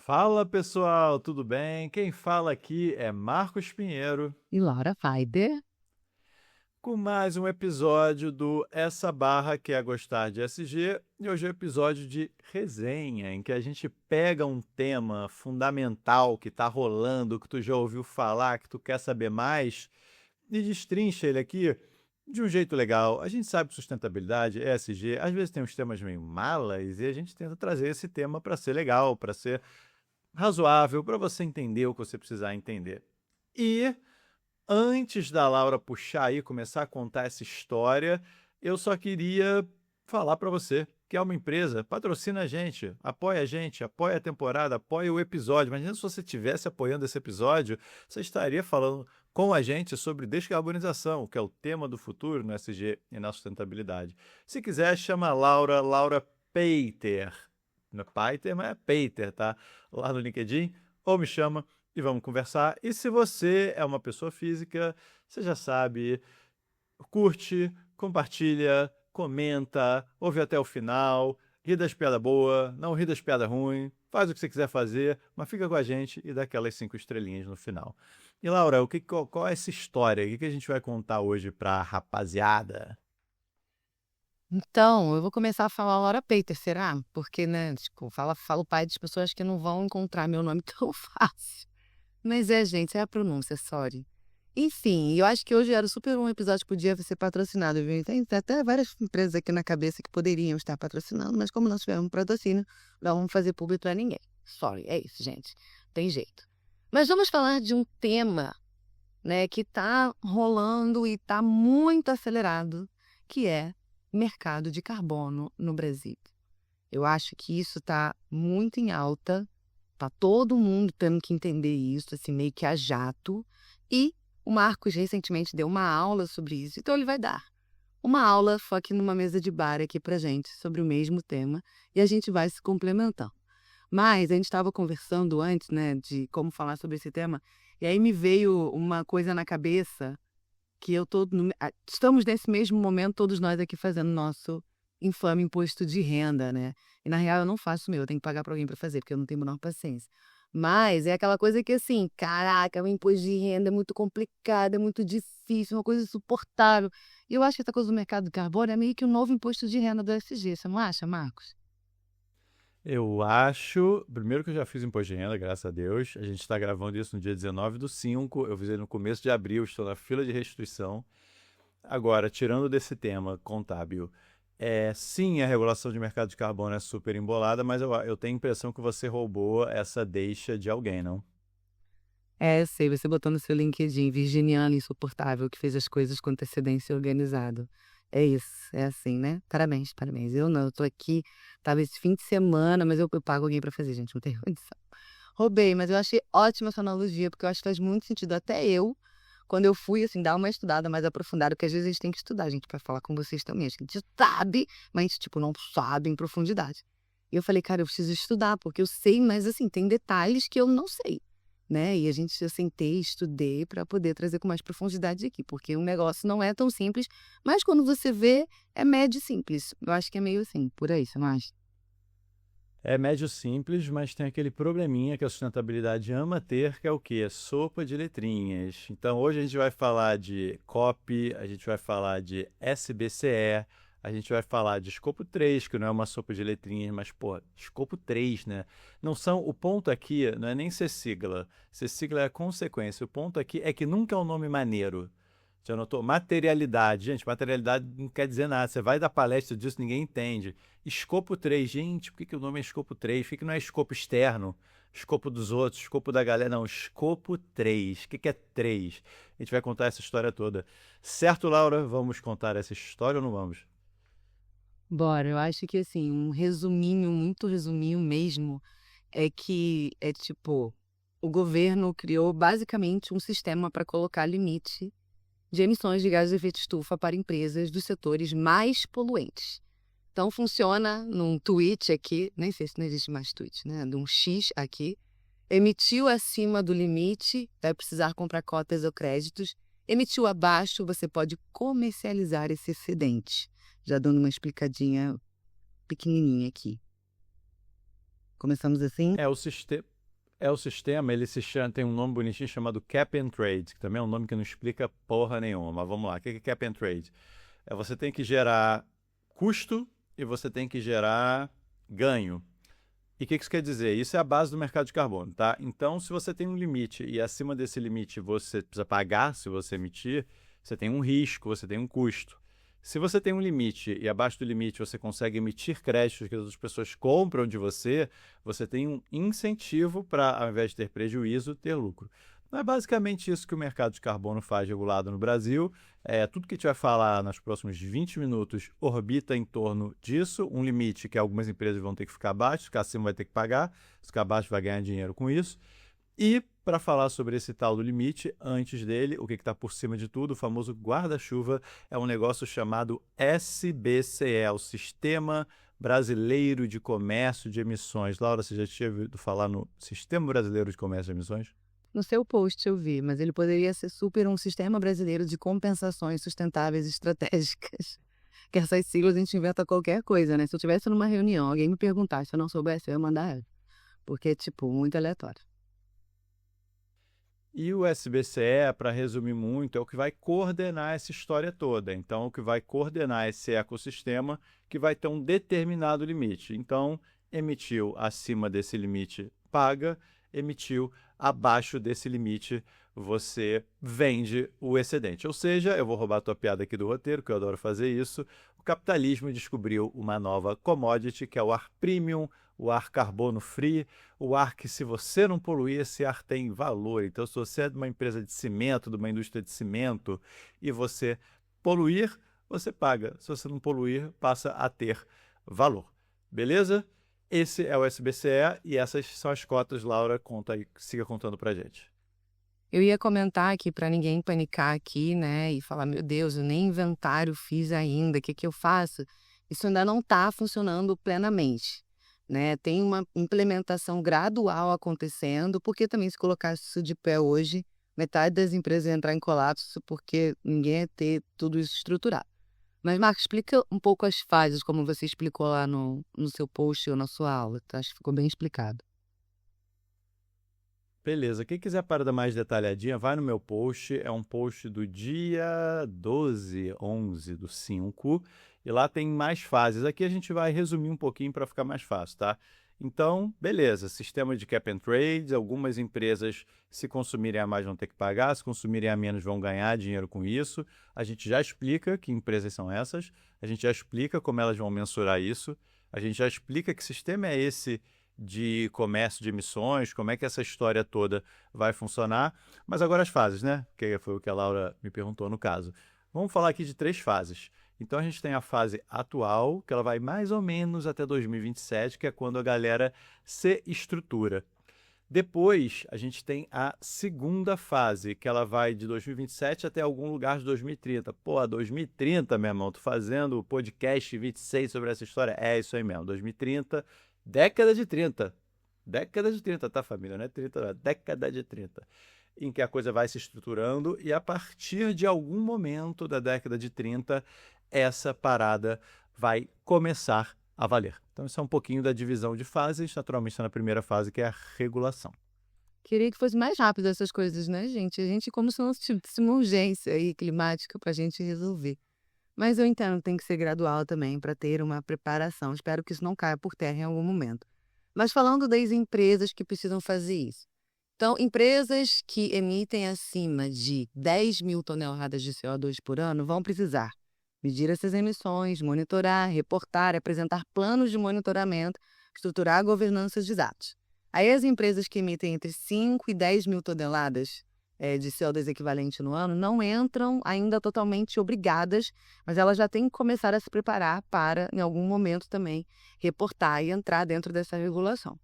Fala pessoal, tudo bem? Quem fala aqui é Marcos Pinheiro, E Laura Faider. com mais um episódio do Essa Barra que é Gostar de SG. E hoje é o episódio de resenha, em que a gente pega um tema fundamental que tá rolando, que tu já ouviu falar, que tu quer saber mais, e destrincha ele aqui de um jeito legal. A gente sabe que sustentabilidade, ESG, às vezes tem uns temas meio malas, e a gente tenta trazer esse tema para ser legal, para ser razoável, para você entender o que você precisar entender. E antes da Laura puxar aí, começar a contar essa história, eu só queria falar para você que é uma empresa, patrocina a gente, apoia a temporada, apoia o episódio. Imagina se você estivesse apoiando esse episódio, você estaria falando com a gente sobre descarbonização, que é o tema do futuro no SG e na sustentabilidade. Se quiser, chama a Laura Peiter. Não é Peiter, mas é Peiter, tá? Lá no LinkedIn, ou me chama e vamos conversar. E se você é uma pessoa física, você já sabe, curte, compartilha, comenta, ouve até o final, ri das piadas boas, não ri das piadas ruins, faz o que você quiser fazer, mas fica com a gente e dá aquelas 5 estrelinhas no final. E Laura, qual é essa história? O que a gente vai contar hoje pra rapaziada? Então, eu vou começar a falar Laura Peiter, será? Porque, né, tipo, fala o pai das pessoas que não vão encontrar meu nome tão fácil. Mas gente, é a pronúncia, sorry. Enfim, eu acho que hoje era super um episódio que podia ser patrocinado, viu? Tem até várias empresas aqui na cabeça que poderiam estar patrocinando, mas como nós tivemos patrocínio, não vamos fazer público pra ninguém. Sorry, é isso, gente. Tem jeito. Mas vamos falar de um tema, né, que tá rolando e tá muito acelerado, que é mercado de carbono no Brasil. Eu acho que isso tá muito em alta, tá todo mundo tendo que entender isso, assim, meio que a jato, e o Marcos recentemente deu uma aula sobre isso, então ele vai dar uma aula só que numa mesa de bar aqui pra gente, sobre o mesmo tema, e a gente vai se complementando. Mas a gente estava conversando antes, né, de como falar sobre esse tema, e aí me veio uma coisa na cabeça que estamos nesse mesmo momento, todos nós aqui fazendo nosso infame imposto de renda, né? E na real eu não faço o meu, eu tenho que pagar para alguém para fazer, porque eu não tenho a menor paciência. Mas é aquela coisa que assim, caraca, o imposto de renda é muito complicado, é muito difícil, é uma coisa insuportável. E eu acho que essa coisa do mercado de carbono é meio que o novo imposto de renda do SG, você não acha, Marcos? Eu acho. Primeiro que eu já fiz imposto de renda, graças a Deus. A gente está gravando isso no dia 19/5. Eu fiz no começo de abril, estou na fila de restituição. Agora, tirando desse tema contábil, sim, a regulação de mercado de carbono é super embolada, mas eu tenho a impressão que você roubou essa deixa de alguém, não? É, sei, você botou no seu LinkedIn, virginiano insuportável que fez as coisas com antecedência e organizado. É isso, é assim, né? Parabéns, parabéns. Eu não, eu tô aqui, tava esse fim de semana, mas eu pago alguém pra fazer, gente, não tem condição. Roubei, mas eu achei ótima essa analogia, porque eu acho que faz muito sentido. Até eu, quando eu fui, assim, dar uma estudada mais aprofundada, porque às vezes a gente tem que estudar, gente, pra falar com vocês também. A gente sabe, mas, tipo, não sabe em profundidade. E eu falei, cara, eu preciso estudar, porque eu sei, mas, assim, tem detalhes que eu não sei, né? E eu sentei, estudei para poder trazer com mais profundidade aqui, porque o negócio não é tão simples, mas quando você vê, é médio simples. Eu acho que é meio assim, por aí, você não acha? É médio simples, mas tem aquele probleminha que a sustentabilidade ama ter, que é o quê? Sopa de letrinhas. Então hoje a gente vai falar de COP, a gente vai falar de SBCE, a gente vai falar de escopo 3, que não é uma sopa de letrinhas, mas, pô, escopo 3, né? Não são, o ponto aqui não é nem ser sigla é a consequência. O ponto aqui é que nunca é um nome maneiro. Já notou? Materialidade. Gente, materialidade não quer dizer nada. Você vai dar palestra disso, ninguém entende. Escopo 3, gente, por que o nome é escopo 3? Por que não é escopo externo? Escopo dos outros, escopo da galera? Não, escopo 3. O que é 3? A gente vai contar essa história toda. Certo, Laura? Vamos contar essa história ou não vamos? Bora, eu acho que assim, um resuminho, muito resuminho mesmo, é que é tipo, o governo criou basicamente um sistema para colocar limite de emissões de gases de efeito estufa para empresas dos setores mais poluentes. Então funciona num tweet aqui, nem sei se não existe mais tweet, né? De um X aqui. Emitiu acima do limite, vai precisar comprar cotas ou créditos. Emitiu abaixo, você pode comercializar esse excedente. Já dando uma explicadinha pequenininha aqui. Começamos assim? É o sistema. É o sistema, ele se chama, tem um nome bonitinho chamado Cap and Trade, que também é um nome que não explica porra nenhuma, mas vamos lá. O que é Cap and Trade? Você tem que gerar custo e você tem que gerar ganho. E o que isso quer dizer? Isso é a base do mercado de carbono, tá? Então, se você tem um limite e acima desse limite você precisa pagar se você emitir, você tem um risco, você tem um custo. Se você tem um limite e abaixo do limite você consegue emitir créditos que as outras pessoas compram de você, você tem um incentivo para, ao invés de ter prejuízo, ter lucro. Não é basicamente isso que o mercado de carbono faz regulado no Brasil. Tudo que a gente vai falar nos próximos 20 minutos orbita em torno disso, um limite que algumas empresas vão ter que ficar abaixo, ficar acima vai ter que pagar, ficar abaixo vai ganhar dinheiro com isso. E para falar sobre esse tal do limite, antes dele, o que está por cima de tudo, o famoso guarda-chuva, é um negócio chamado SBCE, o Sistema Brasileiro de Comércio de Emissões. Laura, você já tinha ouvido falar no Sistema Brasileiro de Comércio de Emissões? No seu post eu vi, mas ele poderia ser super um sistema brasileiro de compensações sustentáveis estratégicas. Que essas siglas a gente inventa qualquer coisa, né? Se eu estivesse numa reunião, alguém me perguntasse, se eu não soubesse, eu ia mandar ela. Porque, tipo, muito aleatório. E o SBCE, para resumir muito, é o que vai coordenar essa história toda. Então, o que vai coordenar esse ecossistema que vai ter um determinado limite. Então, emitiu acima desse limite, paga, emitiu abaixo desse limite, você vende o excedente. Ou seja, eu vou roubar a tua piada aqui do roteiro, que eu adoro fazer isso, o capitalismo descobriu uma nova commodity, que é o ar premium, o ar carbono free, o ar que, se você não poluir, esse ar tem valor. Então, se você é de uma empresa de cimento, de uma indústria de cimento, e você poluir, você paga. Se você não poluir, passa a ter valor. Beleza? Esse é o SBCE e essas são as cotas. Laura, conta aí, siga contando pra gente. Eu ia comentar aqui para ninguém panicar aqui, né? E falar, meu Deus, eu nem inventário fiz ainda, o que que eu faço? Isso ainda não está funcionando plenamente, né? Tem uma implementação gradual acontecendo, porque também se colocasse isso de pé hoje, metade das empresas ia entrar em colapso porque ninguém ia ter tudo isso estruturado. Mas, Marcos, explica um pouco as fases, como você explicou lá no seu post ou na sua aula, tá? Acho que ficou bem explicado. Beleza, quem quiser a parada mais detalhadinha, vai no meu post, é um post do dia 12, 11 do 5, e lá tem mais fases. Aqui a gente vai resumir um pouquinho para ficar mais fácil, tá? Então, beleza, sistema de cap and trade, algumas empresas, se consumirem a mais vão ter que pagar, se consumirem a menos vão ganhar dinheiro com isso. A gente já explica que empresas são essas, a gente já explica como elas vão mensurar isso, a gente já explica que sistema é esse de comércio de emissões, como é que essa história toda vai funcionar. Mas agora as fases, né? Que foi o que a Laura me perguntou no caso. Vamos falar aqui de 3 fases. Então a gente tem a fase atual, que ela vai mais ou menos até 2027, que é quando a galera se estrutura. Depois a gente tem a segunda fase, que ela vai de 2027 até algum lugar de 2030. Pô, 2030, meu irmão, tô fazendo o podcast 26 sobre essa história. É isso aí mesmo, 2030. Década de 30. Década de 30, tá, família? Não é 30, não. É década de 30. Em que a coisa vai se estruturando e a partir de algum momento da década de 30, essa parada vai começar a valer. Então, isso é um pouquinho da divisão de fases. Naturalmente, está na primeira fase, que é a regulação. Queria que fosse mais rápido essas coisas, né, gente? A gente, como se não tivesse uma urgência aí climática para a gente resolver. Mas eu entendo que tem que ser gradual também para ter uma preparação. Espero que isso não caia por terra em algum momento. Mas falando das empresas que precisam fazer isso. Então, empresas que emitem acima de 10 mil toneladas de CO2 por ano vão precisar medir essas emissões, monitorar, reportar, apresentar planos de monitoramento, estruturar a governança de dados. Aí as empresas que emitem entre 5 e 10 mil toneladas de CO2 equivalente no ano não entram ainda totalmente obrigadas, mas elas já têm que começar a se preparar para, em algum momento também, reportar e entrar dentro dessa regulação.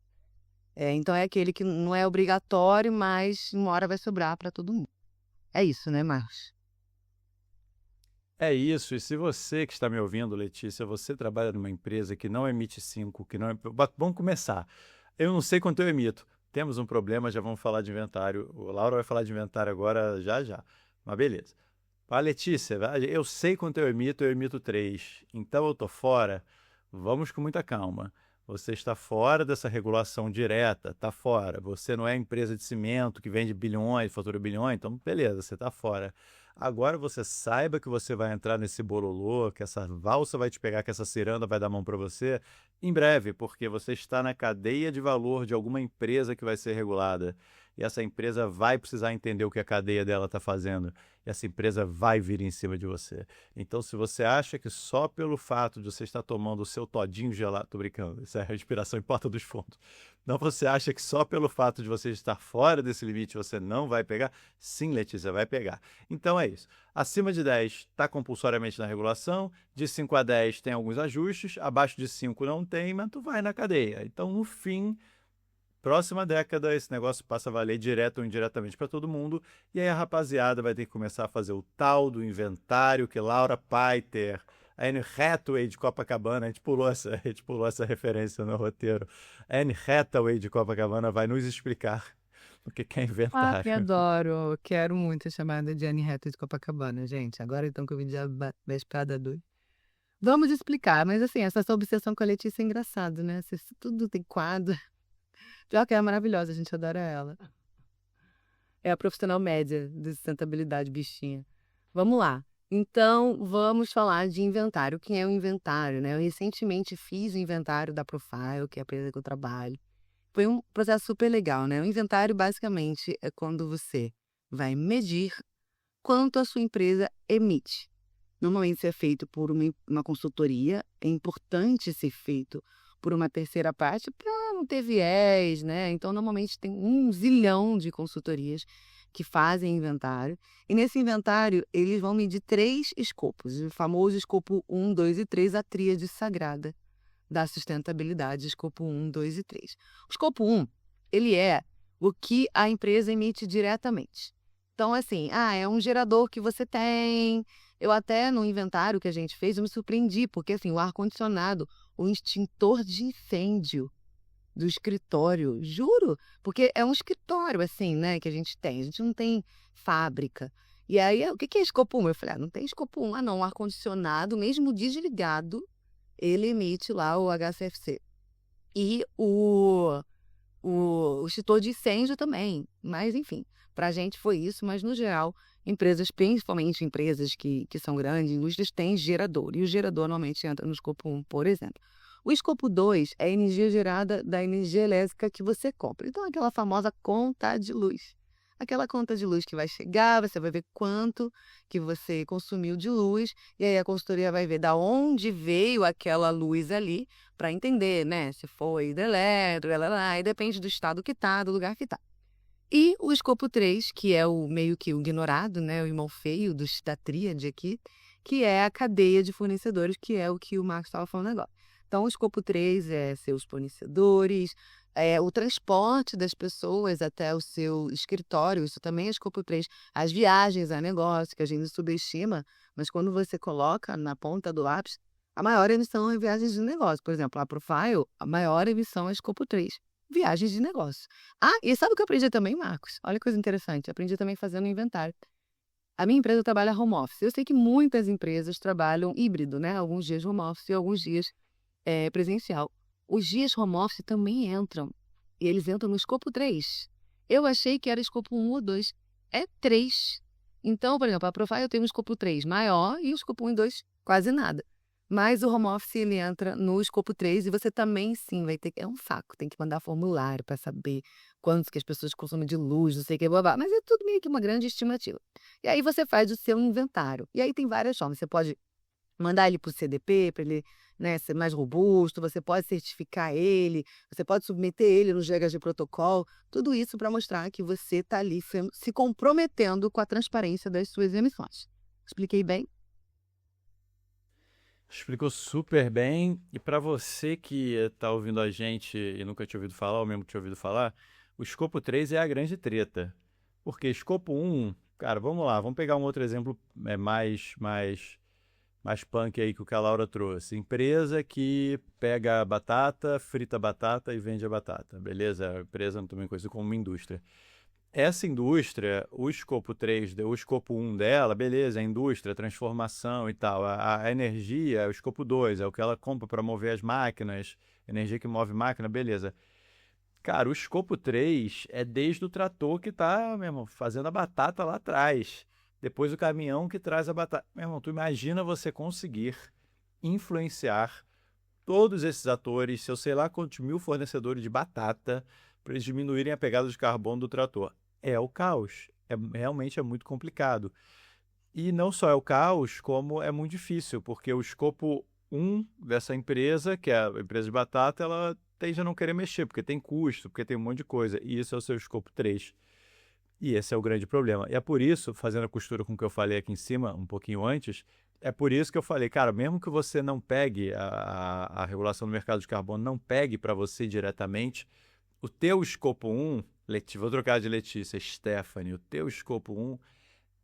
Então é aquele que não é obrigatório, mas uma hora vai sobrar para todo mundo. É isso, né, Marcos? É isso, e se você que está me ouvindo, Letícia, você trabalha numa empresa que não emite 5, que não é... Vamos começar. Eu não sei quanto eu emito. Temos um problema, já vamos falar de inventário. O Laura vai falar de inventário agora, já já. Mas beleza. A Letícia, eu sei quanto eu emito 3. Então eu tô fora. Vamos com muita calma. Você está fora dessa regulação direta, está fora. Você não é empresa de cimento que vende bilhões, fatura bilhões, então beleza, você está fora. Agora você saiba que você vai entrar nesse bololô, que essa valsa vai te pegar, que essa ciranda vai dar mão para você, em breve, porque você está na cadeia de valor de alguma empresa que vai ser regulada. E essa empresa vai precisar entender o que a cadeia dela está fazendo. E essa empresa vai vir em cima de você. Então, se você acha que só pelo fato de você estar tomando o seu todinho gelado, tô brincando, isso é a respiração em porta dos fundos. Não, você acha que só pelo fato de você estar fora desse limite você não vai pegar? Sim, Letícia, vai pegar. Então é isso. Acima de 10 está compulsoriamente na regulação, de 5 a 10 tem alguns ajustes, abaixo de 5 não tem, mas tu vai na cadeia. Então, no fim, próxima década, esse negócio passa a valer direto ou indiretamente para todo mundo. E aí a rapaziada vai ter que começar a fazer o tal do inventário que Laura Paiter, a Anne Hathaway de Copacabana, a gente pulou essa referência no roteiro. A Anne Hathaway de Copacabana vai nos explicar o que é Ah, inventário. que adoro. Quero muito a chamada de Anne Hathaway de Copacabana, gente. Agora então que eu vi de espada dois. Vamos explicar, mas assim, essa obsessão com a Letícia é engraçado, né? Tudo tem quadro. Pior que é maravilhosa, a gente adora ela. É a profissional média de sustentabilidade, bichinha. Vamos lá. Então, vamos falar de inventário. O que é o inventário, né? Eu recentemente fiz o inventário da Profile, que é a empresa que eu trabalho. Foi um processo super legal, né? O inventário, basicamente, é quando você vai medir quanto a sua empresa emite. Normalmente isso é feito por uma consultoria. É importante ser feito por uma terceira parte para não ter viés, né? Então, normalmente tem 1 zilhão de consultorias que fazem inventário. E nesse inventário, eles vão medir 3 escopos. O famoso escopo 1, 2 e 3, a tríade sagrada da sustentabilidade, escopo 1, 2 e 3. O escopo 1, ele é o que a empresa emite diretamente. Então, assim, é um gerador que você tem. Eu até, no inventário que a gente fez, eu me surpreendi, porque assim, o ar-condicionado, o extintor de incêndio do escritório, juro, porque é um escritório, assim, né, que a gente não tem fábrica. E aí, o que é escopo 1? Eu falei, não tem escopo 1, não, o ar-condicionado, mesmo desligado, ele emite lá o HCFC. E o extintor de incêndio também, mas enfim, para a gente foi isso, mas no geral, empresas, principalmente empresas que são grandes, indústrias, têm gerador, e o gerador normalmente entra no escopo 1, por exemplo. O escopo 2 é a energia gerada da energia elétrica que você compra. Então, aquela famosa conta de luz. Aquela conta de luz que vai chegar, você vai ver quanto que você consumiu de luz, e aí a consultoria vai ver da onde veio aquela luz ali, para entender, né, se foi hidrelétrico, e depende do estado que tá, do lugar que tá. E o escopo 3, que é o meio que o ignorado, né, o irmão feio da tríade aqui, que é a cadeia de fornecedores, que é o que o Marcos estava falando agora. Então, o escopo 3 é seus fornecedores, o transporte das pessoas até o seu escritório, isso também é escopo 3. As viagens a negócio, que a gente subestima, mas quando você coloca na ponta do lápis, a maior emissão é viagens de negócio. Por exemplo, a Profile, a maior emissão é escopo 3, viagens de negócio. E sabe o que eu aprendi também, Marcos? Olha que coisa interessante, aprendi também fazendo inventário. A minha empresa trabalha home office. Eu sei que muitas empresas trabalham híbrido, né? Alguns dias home office e alguns dias presencial. Os dias home office também entram. E eles entram no escopo 3. Eu achei que era escopo 1 ou 2. É 3. Então, por exemplo, a Profile tem um escopo 3 maior e o escopo 1 e 2 quase nada. Mas o home office, ele entra no escopo 3 e você também, sim, vai ter que... É um saco, tem que mandar formulário para saber quanto que as pessoas consomem de luz, não sei o que, blá. Mas é tudo meio que uma grande estimativa. E aí você faz o seu inventário. E aí tem várias formas. Você pode mandar ele para o CDP, para ele, né, ser mais robusto, você pode certificar ele, você pode submeter ele nos regras de protocolo, tudo isso para mostrar que você está ali se comprometendo com a transparência das suas emissões. Expliquei bem? Explicou super bem. E para você que está ouvindo a gente e nunca tinha ouvido falar, ou mesmo tinha ouvido falar, o escopo 3 é a grande treta. Porque escopo 1, cara, vamos lá, vamos pegar um outro exemplo mais punk aí que o que a Laura trouxe. Empresa que pega a batata, frita a batata e vende a batata. Beleza? A empresa também conhecida como uma indústria. essa indústria, o escopo 3, o escopo 1 dela, beleza, a indústria, a transformação e tal. A energia é o escopo 2, é o que ela compra para mover as máquinas, energia que move máquina, beleza. Cara, o escopo 3 é desde o trator que tá, meu irmão, fazendo a batata lá atrás. Depois o caminhão que traz a batata. Meu irmão, tu imagina você conseguir influenciar todos esses atores, se eu sei lá quantos mil fornecedores de batata, para eles diminuírem a pegada de carbono do trator. É o caos. Realmente é muito complicado. E não só é o caos, como é muito difícil, porque o escopo 1 dessa empresa, que é a empresa de batata, ela tende a não querer mexer, porque tem custo, porque tem um monte de coisa. E isso é o seu escopo 3. E esse é o grande problema. E é por isso, fazendo a costura com o que eu falei aqui em cima, um pouquinho antes, é por isso que eu falei, cara, mesmo que você não pegue a regulação do mercado de carbono, não pegue para você diretamente, o teu escopo 1, vou trocar de Letícia, Stephanie, o teu escopo 1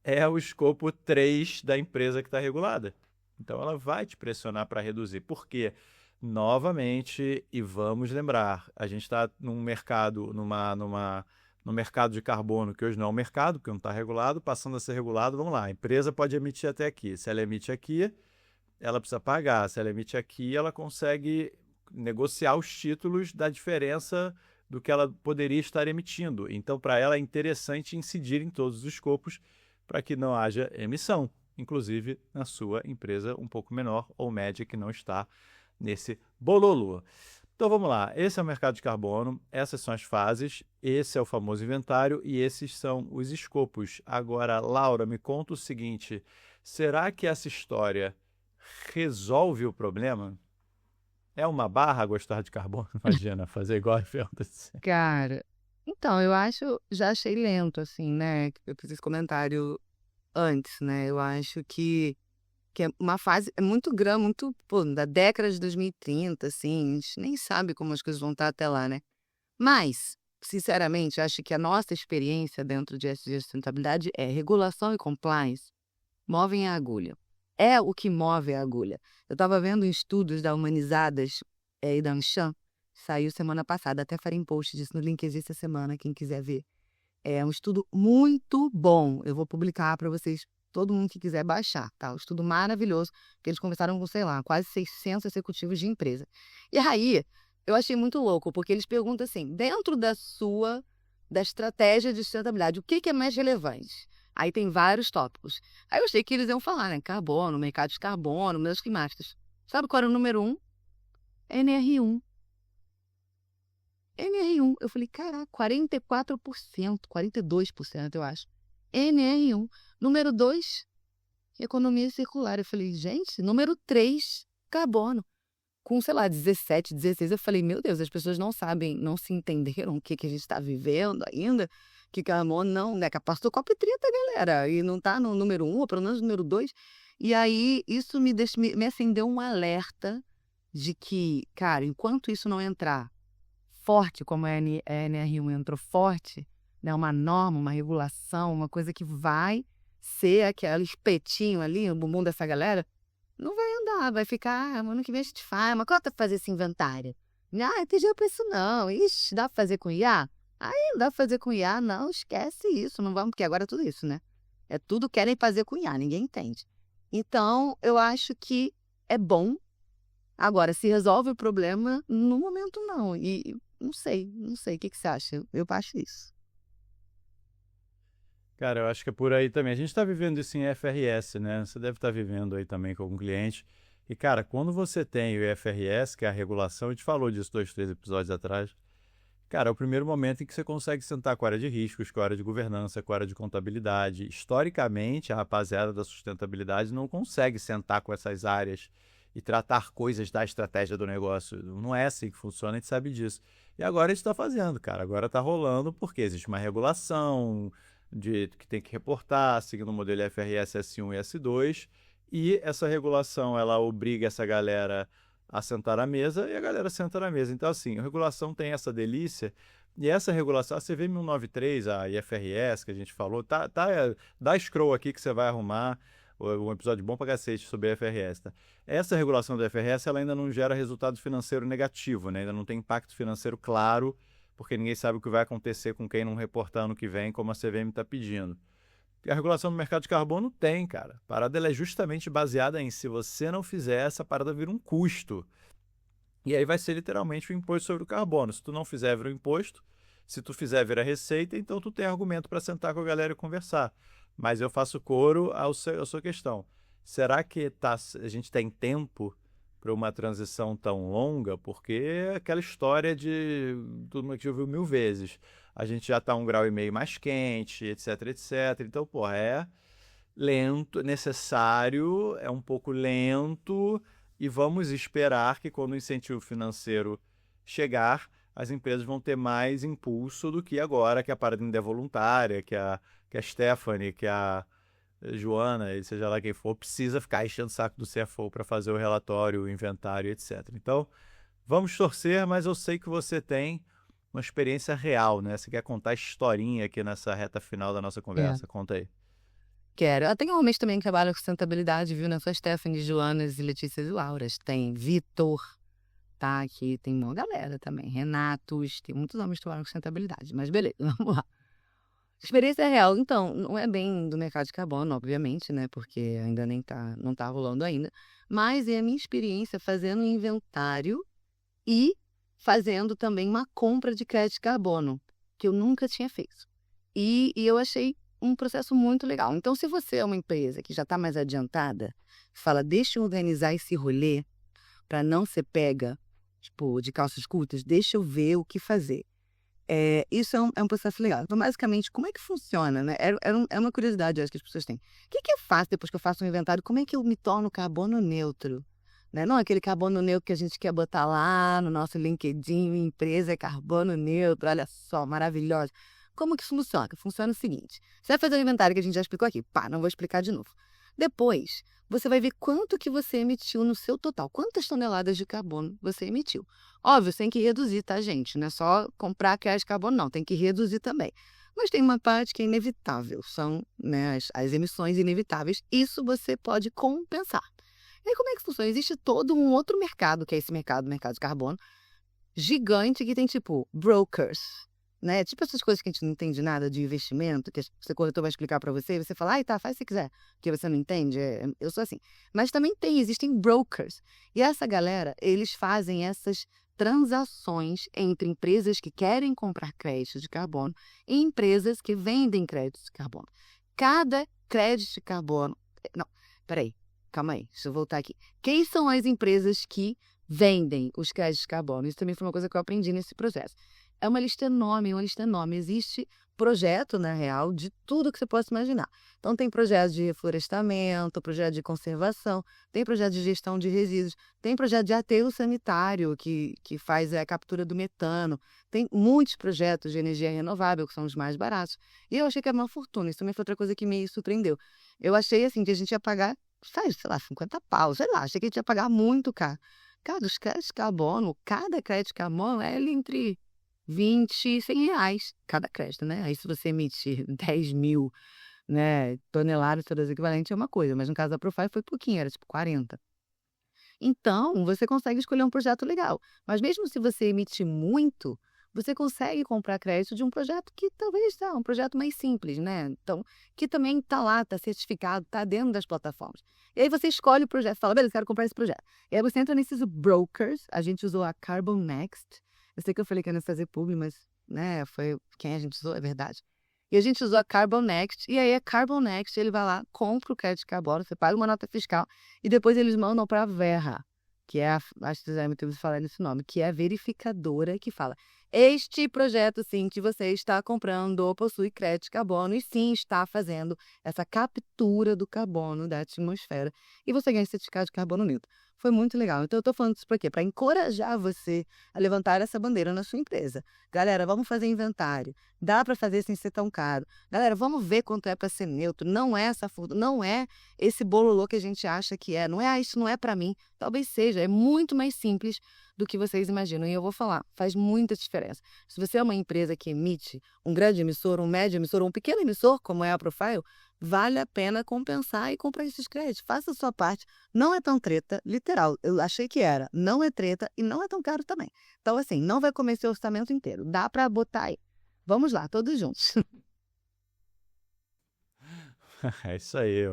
é o escopo 3 da empresa que está regulada. Então ela vai te pressionar para reduzir. Por quê? Novamente, e vamos lembrar, a gente está num mercado, no mercado de carbono, que hoje não é um mercado, porque não está regulado, passando a ser regulado, vamos lá, a empresa pode emitir até aqui. Se ela emite aqui, ela precisa pagar. Se ela emite aqui, ela consegue negociar os títulos da diferença do que ela poderia estar emitindo. Então, para ela é interessante incidir em todos os escopos para que não haja emissão, inclusive na sua empresa um pouco menor ou média que não está nesse bololô. Então vamos lá, esse é o mercado de carbono, essas são as fases, esse é o famoso inventário e esses são os escopos. Agora, Laura, me conta o seguinte, será que essa história resolve o problema? É uma barra gostar de carbono? Imagina, fazer igual a Fantasy. Cara, então, já achei lento, assim, né? Eu fiz esse comentário antes, né? Eu acho que é uma fase, é muito grande, muito, pô, da década de 2030, assim, a gente nem sabe como as coisas vão estar até lá, né? Mas, sinceramente, acho que a nossa experiência dentro de SG de sustentabilidade é regulação e compliance movem a agulha. É o que move a agulha. Eu estava vendo estudos da Humanizadas e da Anshan, saiu semana passada, até farei um post disso no LinkedIn essa semana, quem quiser ver. É um estudo muito bom, eu vou publicar para vocês, todo mundo que quiser baixar, tá? Um estudo maravilhoso, que eles conversaram com, sei lá, quase 600 executivos de empresa. E aí, eu achei muito louco, porque eles perguntam assim, dentro da estratégia de sustentabilidade, o que é mais relevante? Aí tem vários tópicos. Aí eu achei que eles iam falar, né? Carbono, mercado de carbono, mudanças climáticas. Sabe qual era o número 1? NR1. NR1. Eu falei, caraca, 44%, 42%, eu acho. NR1. Número 2, economia circular. Eu falei, gente, número 3, carbono. Com, sei lá, 17, 16, eu falei, meu Deus, as pessoas não sabem, não se entenderam o que a gente está vivendo ainda, que carbono não, né? Que passou COP30, galera, e não está no número 1, ou pelo menos no número 2. E aí, isso me acendeu um alerta de que, cara, enquanto isso não entrar forte, como a NR1 entrou forte, né, uma norma, uma regulação, uma coisa que vai ser aquele espetinho ali, no bumbum dessa galera, não vai andar, vai ficar, ano que vem a gente faz, mas quanto fazer esse inventário? Ah, tem jeito pra isso não, ixi, dá pra fazer com IA? Aí não dá pra fazer com IA, não, esquece isso, não vamos, porque agora é tudo isso, né? É tudo querem fazer com IA, ninguém entende. Então, eu acho que é bom. Agora, se resolve o problema, no momento não. E não sei. O que você acha? Eu acho isso. Cara, eu acho que é por aí também. A gente está vivendo isso em FRS, né? Você deve estar vivendo aí também com algum cliente. E, cara, quando você tem o IFRS, que é a regulação, a gente falou disso 2, 3 episódios atrás, cara, é o primeiro momento em que você consegue sentar com a área de riscos, com a área de governança, com a área de contabilidade. Historicamente, a rapaziada da sustentabilidade não consegue sentar com essas áreas e tratar coisas da estratégia do negócio. Não é assim que funciona, a gente sabe disso. E agora a gente está fazendo, cara. Agora está rolando porque existe uma regulação que tem que reportar, seguindo o modelo IFRS S1 e S2. E essa regulação, ela obriga essa galera a sentar à mesa e a galera senta na mesa. Então, assim, a regulação tem essa delícia. E essa regulação, a CVM 193, a IFRS que a gente falou, dá scroll aqui que você vai arrumar um episódio bom pra cacete sobre a IFRS, tá? Essa regulação da IFRS, ela ainda não gera resultado financeiro negativo, né? Ainda não tem impacto financeiro claro porque ninguém sabe o que vai acontecer com quem não reportar ano que vem, como a CVM está pedindo. E a regulação do mercado de carbono tem, cara. A parada ela é justamente baseada em se você não fizer, essa parada vira um custo. E aí vai ser literalmente o imposto sobre o carbono. Se tu não fizer, vira um imposto. Se tu fizer, vira receita, então tu tem argumento para sentar com a galera e conversar. Mas eu faço coro à sua questão. Será que a gente tem tempo para uma transição tão longa? Porque aquela história de todo mundo que já ouviu 1000 vezes. A gente já está 1,5 grau mais quente, etc, etc. Então, pô, é lento, necessário, é um pouco lento e vamos esperar que quando o incentivo financeiro chegar, as empresas vão ter mais impulso do que agora, que a parada ainda é voluntária, que a Stephanie, que a Joana, e seja lá quem for, precisa ficar enchendo o saco do CFO para fazer o relatório, o inventário, etc. Então, vamos torcer, mas eu sei que você tem uma experiência real, né? Você quer contar historinha aqui nessa reta final da nossa É. conversa? Conta aí. Quero. Eu tenho homens também que trabalham com sustentabilidade, viu? Não só Stephanie, Joanas e Letícias e Lauras. Tem Vitor, tá? Aqui tem uma galera também. Renatos, tem muitos homens que trabalham com sustentabilidade. Mas beleza, vamos lá. Experiência real, então, não é bem do mercado de carbono, obviamente, né? Porque ainda não tá rolando ainda. Mas é a minha experiência fazendo um inventário e fazendo também uma compra de crédito de carbono, que eu nunca tinha feito. E eu achei um processo muito legal. Então, se você é uma empresa que já está mais adiantada, fala, deixa eu organizar esse rolê para não ser pega, tipo, de calças curtas, deixa eu ver o que fazer. Isso é um processo legal. Então, basicamente, como é que funciona, né? É uma curiosidade, acho que as pessoas têm. O que eu faço depois que eu faço um inventário? Como é que eu me torno carbono neutro? Né? Não aquele carbono neutro que a gente quer botar lá no nosso LinkedIn, empresa é carbono neutro, olha só, maravilhosa. Como que isso funciona? Funciona o seguinte, você vai fazer um inventário que a gente já explicou aqui, pá, não vou explicar de novo. Depois, você vai ver quanto que você emitiu no seu total, quantas toneladas de carbono você emitiu. Óbvio, você tem que reduzir, tá, gente? Não é só comprar crédito de carbono, não, tem que reduzir também. Mas tem uma parte que é inevitável, são, né, as emissões inevitáveis, isso você pode compensar. E aí, como é que funciona? Existe todo um outro mercado, que é esse mercado, o mercado de carbono, gigante, que tem, tipo, brokers, né? Tipo essas coisas que a gente não entende nada de investimento, que o corretor vai explicar para você, e você fala, ai, tá, faz se quiser, porque você não entende, eu sou assim. Mas também existem brokers. E essa galera, eles fazem essas transações entre empresas que querem comprar créditos de carbono e empresas que vendem créditos de carbono. Cada crédito de carbono... Não, peraí. Calma aí, deixa eu voltar aqui. Quem são as empresas que vendem os créditos de carbono? Isso também foi uma coisa que eu aprendi nesse processo. É uma lista enorme, Existe projeto, na real, de tudo que você possa imaginar. Então, tem projeto de reflorestamento, projeto de conservação, tem projeto de gestão de resíduos, tem projeto de aterro sanitário, que faz a captura do metano, tem muitos projetos de energia renovável, que são os mais baratos. E eu achei que era uma fortuna, isso também foi outra coisa que me surpreendeu. Eu achei, assim, que a gente ia pagar, sei lá, 50 pau, sei lá, achei que a gente ia pagar muito caro. Cara, os créditos de carbono, cada crédito de carbono é entre 20 e 100 reais cada crédito, né? Aí se você emitir 10 mil, né, toneladas, todas equivalentes, é uma coisa. Mas no caso da Profile foi pouquinho, era tipo 40. Então, você consegue escolher um projeto legal. Mas mesmo se você emitir muito, você consegue comprar crédito de um projeto que talvez seja um projeto mais simples, né? Então, que também está lá, está certificado, está dentro das plataformas. E aí você escolhe o projeto, fala, beleza, quero comprar esse projeto. E aí você entra nesses brokers, a gente usou a Carbon Next. Eu sei que eu falei que ia não fazer publi, mas, né, foi quem a gente usou, é verdade. E a gente usou a Carbon Next, e aí a Carbon Next, ele vai lá, compra o crédito de carbono, você paga uma nota fiscal, e depois eles mandam para a Verra, que é acho que vocês já me ouviram falar nesse nome, que é a verificadora que fala, este projeto, sim, que você está comprando possui crédito de carbono e sim está fazendo essa captura do carbono da atmosfera, e você ganha esse certificado de carbono neutro. Foi muito legal. Então, eu tô falando isso para quê? Para encorajar você a levantar essa bandeira na sua empresa. Galera, vamos fazer inventário. Dá para fazer sem ser tão caro. Galera, vamos ver quanto é para ser neutro. Não é essa não é esse bololô que a gente acha que é. Não é, isso não é para mim. Talvez seja. É muito mais simples do que vocês imaginam. E eu vou falar, faz muita diferença. Se você é uma empresa que emite um grande emissor, um médio emissor, um pequeno emissor, como é a Profile, vale a pena compensar e comprar esses créditos. Faça a sua parte. Não é tão treta, literal. Eu achei que era. Não é treta e não é tão caro também. Então, assim, não vai comer seu orçamento inteiro. Dá para botar aí. Vamos lá, todos juntos. É isso aí,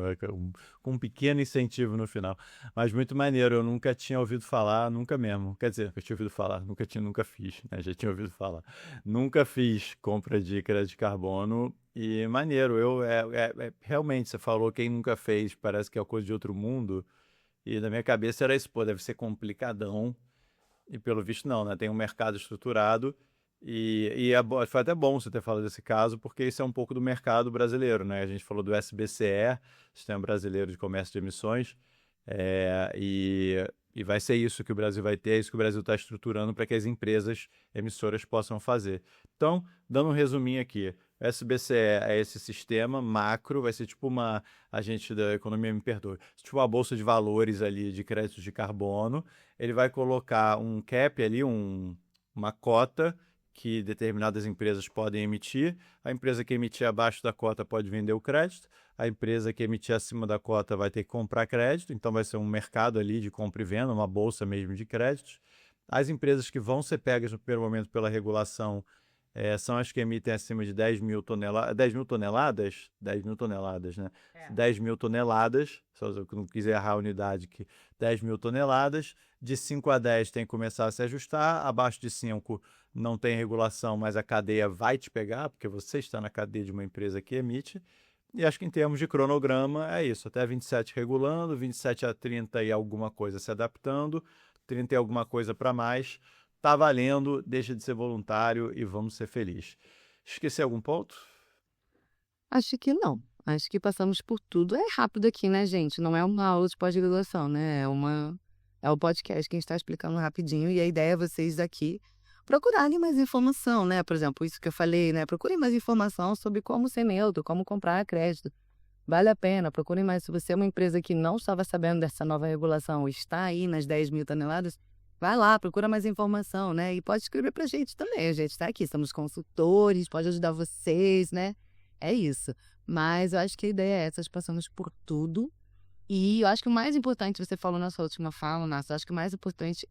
com um pequeno incentivo no final. Mas muito maneiro, eu nunca tinha ouvido falar, nunca mesmo. Quer dizer, eu tinha ouvido falar, nunca fiz, né? Já tinha ouvido falar. Nunca fiz compra de crédito de carbono e maneiro. Realmente, você falou, quem nunca fez, parece que é coisa de outro mundo. E na minha cabeça era isso, pô, deve ser complicadão. E pelo visto não, né? Tem um mercado estruturado foi até bom você ter falado desse caso, porque isso é um pouco do mercado brasileiro, né? A gente falou do SBCE, Sistema Brasileiro de Comércio de Emissões, e vai ser isso que o Brasil vai ter, é isso que o Brasil está estruturando para que as empresas emissoras possam fazer. Então, dando um resuminho aqui, o SBCE é esse sistema macro, vai ser tipo a gente da economia me perdoe, tipo uma bolsa de valores ali de créditos de carbono. Ele vai colocar um cap ali, uma cota que determinadas empresas podem emitir. A empresa que emitir abaixo da cota pode vender o crédito. A empresa que emitir acima da cota vai ter que comprar crédito. Então vai ser um mercado ali de compra e venda, uma bolsa mesmo de créditos. As empresas que vão ser pegas no primeiro momento pela regulação são as que emitem acima de 10 mil toneladas. 10 mil toneladas? 10 mil toneladas, né? 10 mil toneladas, só se eu não quiser errar a unidade aqui, 10 mil toneladas. De 5 a 10 tem que começar a se ajustar. Abaixo de 5 não tem regulação, mas a cadeia vai te pegar, porque você está na cadeia de uma empresa que emite. E acho que em termos de cronograma é isso, até 27 regulando, 27 a 30 e alguma coisa se adaptando, 30 e alguma coisa para mais, tá valendo, deixa de ser voluntário e vamos ser felizes. Esqueci algum ponto? Acho que não. Acho que passamos por tudo. É rápido aqui, né, gente? Não é uma aula de pós-graduação, né? É o podcast que a gente está explicando rapidinho. E a ideia é vocês daqui procurarem mais informação, né? Por exemplo, isso que eu falei, né? Procurem mais informação sobre como ser neutro, como comprar crédito. Vale a pena. Procurem mais. Se você é uma empresa que não estava sabendo dessa nova regulação, está aí nas 10 mil toneladas, vai lá, procura mais informação, né? E pode escrever pra gente também. A gente está aqui, somos consultores, pode ajudar vocês, né? É isso. Mas eu acho que a ideia é essa, passamos por tudo. E eu acho que o mais importante, você falou na sua última fala, Nássio, eu acho que o mais importante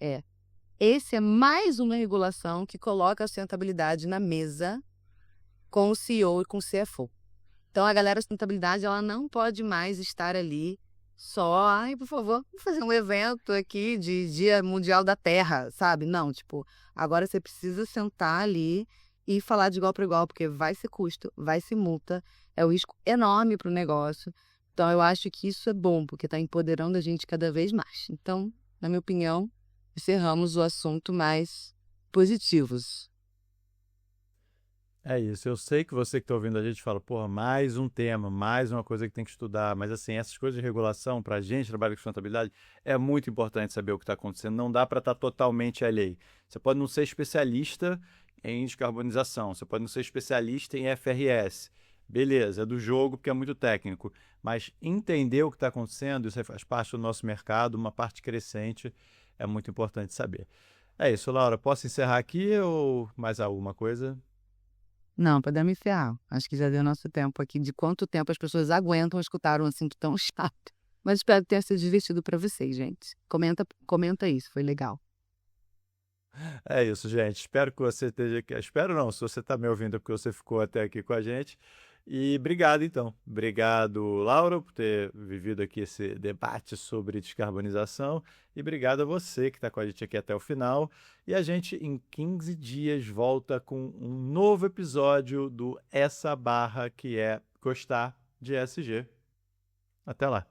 esse é mais uma regulação que coloca a sustentabilidade na mesa com o CEO e com o CFO. Então, a galera da sustentabilidade, ela não pode mais estar ali só, ai, por favor, vamos fazer um evento aqui de Dia Mundial da Terra, sabe? Não, tipo, agora você precisa sentar ali e falar de igual para igual, porque vai ser custo, vai ser multa, é um risco enorme para o negócio. Então, eu acho que isso é bom, porque está empoderando a gente cada vez mais. Então, na minha opinião, encerramos o assunto mais positivos. É isso, eu sei que você que está ouvindo a gente fala, porra, mais um tema, mais uma coisa que tem que estudar, mas assim, essas coisas de regulação, para a gente trabalhar com sustentabilidade, é muito importante saber o que está acontecendo, não dá para estar totalmente alheio. Você pode não ser especialista em descarbonização, você pode não ser especialista em FRS, beleza, é do jogo porque é muito técnico, mas entender o que está acontecendo, isso faz parte do nosso mercado, uma parte crescente, é muito importante saber. É isso, Laura, posso encerrar aqui ou mais alguma coisa? Não, podemos encerrar. Acho que já deu nosso tempo aqui, de quanto tempo as pessoas aguentam escutar um assunto tão chato. Mas espero que tenha sido divertido para vocês, gente. Comenta isso, foi legal. É isso, gente. Espero que você esteja aqui. Espero não, se você está me ouvindo é porque você ficou até aqui com a gente. E obrigado, então. Obrigado, Laura, por ter vivido aqui esse debate sobre descarbonização. E obrigado a você que está com a gente aqui até o final. E a gente, em 15 dias, volta com um novo episódio do Essa Barra, que é Gostar de ESG. Até lá.